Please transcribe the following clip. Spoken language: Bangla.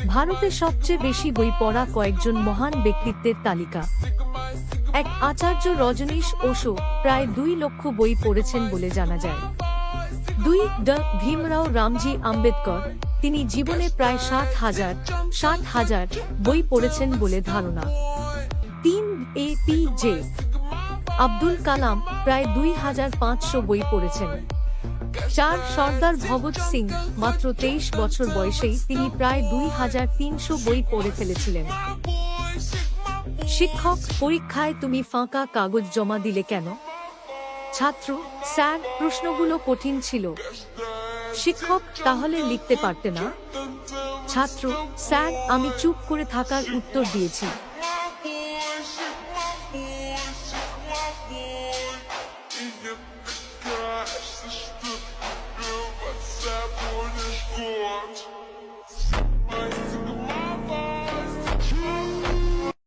ভারতে সবচেয়ে বেশি বই পড়া কয়েকজন মহান ব্যক্তিত্বের তালিকা। 1 আচার্য রজনীশ ওশো প্রায় 2 লক্ষ বই পড়েছেন বলে জানা যায়। 2 ড ভীমরাও রামজি আম্বেদকর, তিনি জীবনে প্রায় 60,000 বই পড়েছেন বলে ধারণা। 3 এপিজে আব্দুল কালাম প্রায় 2500 বই পড়েছেন। 4 সর্দার ভগৎ সিং, মাত্র 23 বছর বয়সেই তিনি প্রায় 2300 বই পড়ে ফেলেছিলেন। শিক্ষক, পরীক্ষায় তুমি ফাঁকা কাগজ জমা দিলে কেন? ছাত্র, স্যার, প্রশ্নগুলো কঠিন ছিল। শিক্ষক, তাহলে লিখতে পারতে না? ছাত্র, স্যার, আমি চুপ করে থাকার উত্তর দিয়েছি।